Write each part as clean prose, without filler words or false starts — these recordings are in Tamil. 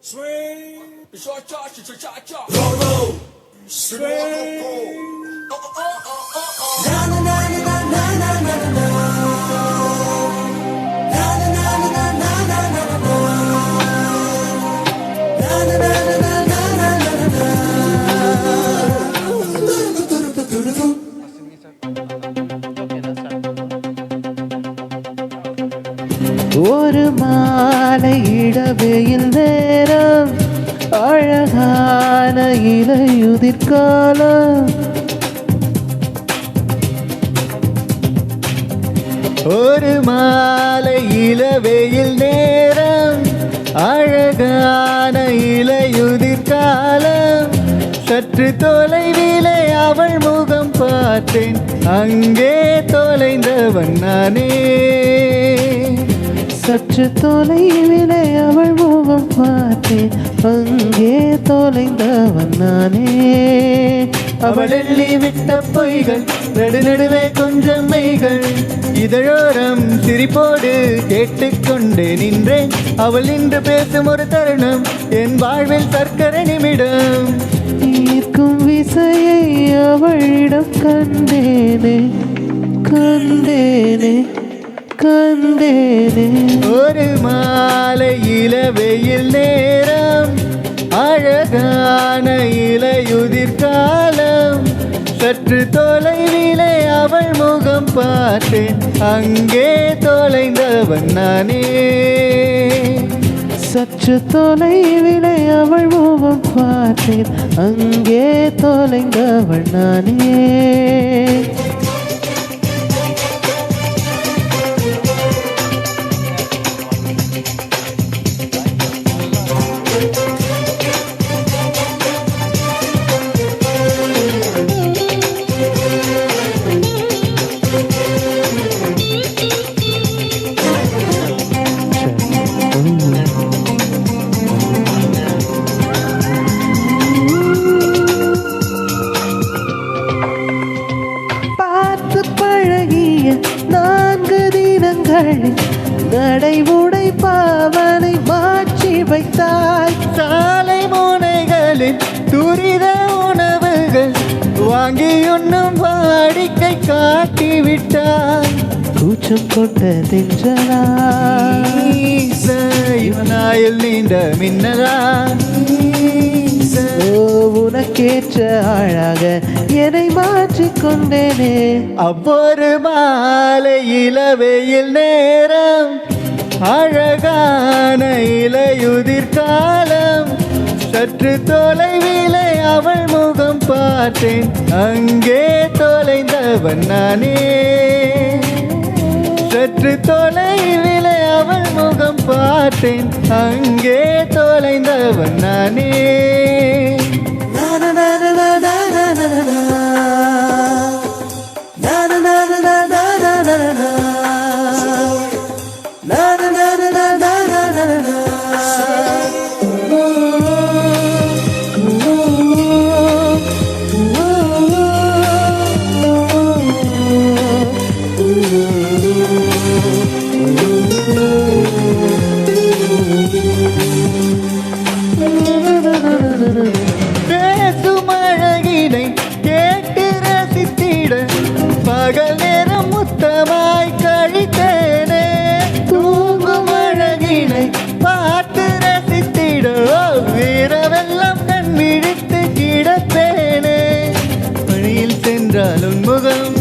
Swing, cha cha cha cha cha. Go, swing. Na na na na na na na na na. Na na na na na na na na na. Na na na na na na na na. ஒரு மாலை இடவெயில் நேரம் அழகான இலையுதிர் காலம். ஒரு மாலை இளவெயில் நேரம் அழகான இலையுதிர் காலம். சற்று தொலைவிலே அவள் முகம் பார்த்தேன், அங்கே தொலைந்தவன் நானே. சற்று தொலைவிலே அவள் முகம் பார்த்தேன், அங்கே தொலைந்தவன் நானே. அவள் எள்ளி விட்ட பொய்கள் நடுநடுவே கொஞ்சம் மெய்கள். இதழோரம் சிரிப்போடு கேட்டுக்கொண்டே நின்றேன். அவள் நின்று பேசும் ஒரு தருணம் என் வாழ்வில் சர்க்கரை நிமிடம். ஈர்க்கும் விசையை அவளிடம் கண்டேனே கண்டேனே கண்டேனே. ஒரு மாலை இளவெயில் நேரம் அழகான இலையுதிர் காலம். சற்று தொலைவிலே அவள் முகம் பார்த்தேன், அங்கே தொலைந்தவன் நானே. சற்று தொலைவிலே அவள் முகம் பார்த்தேன், அங்கே தொலைந்தவள் நானே. நடை உடை பாவனை மாற்றி வைத்தாய். சாலை முனைகளில் துரித உணவுகள் வாங்கி உண்ணும் வாடிக்கை காட்டிவிட்டாய். கூச்சம் கொண்ட தென்றலா இவனாயில் நீண்ட மின்னலா. உனக்கேற்ற ஆழாக என்னை மாற்றிக்கொண்டேனே. அவ்வொரு மாலை இளவெயில் நேரம் அழகான இலையுதிர் காலம். சற்று தொலைவிலே அவள் முகம் பார்த்தேன், அங்கே தொலைந்தவன் நானே. சற்று தொலைவிலே அவள் முகம் பார்த்தேன், அங்கே தொலைந்தவன் நானே. பேசும் அழகினை கேட்டு ரசித்திட பகல் நேரம் முத்தமாய் கழித்தேனே. தூங்கும் அழகினை பார்த்து ரசித்திட வீரவெல்லாம் கண் விழித்து கிடப்பேனே. வழியில் சென்றால் உன் முகம்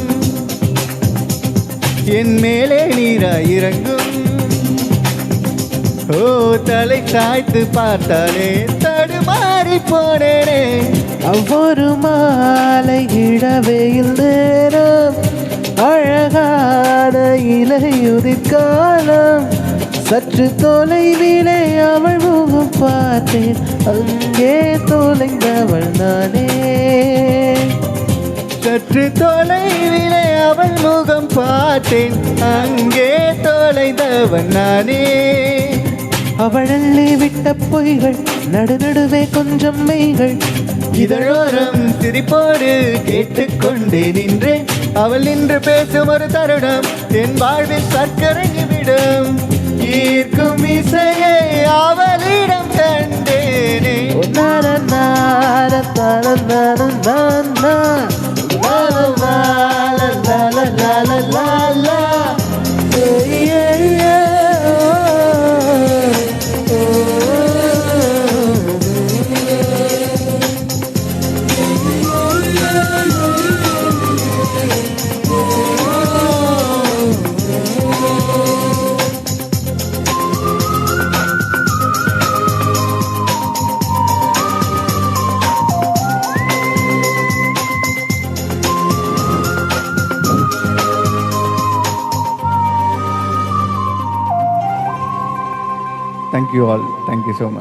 என் மேலே நீராய் இறங்கும். ஓ தலை சாய்த்து பார்த்தாலே தடுமாறி போனேனே. அவ்வொரு மாலை இளவெயில் நேரம் அழகான இலையுதிர் காலம். சற்று தொலைவிலே அவள் முகம் பார்த்தேன், அங்கே தொலைந்தவள் நானே. சற்று தொலைவிலே அவள் முகம் பார்த்தேன், அங்கே தொலைந்தவன் நானே. அவளள்ளி விட்ட பொய்கள் நடுநடுவே கொஞ்சம் மெய்கள். இதழோரம் சிரிப்போடு கேட்டுக்கொண்டே நின்றேன். அவள் நின்று பேசும் ஒரு தருணம் என் வாழ்வில் சர்க்கரை நிமிடம். ஈர்க்கும் இசையை அவளிடம் கண்டே. Thank you all. Thank you so much.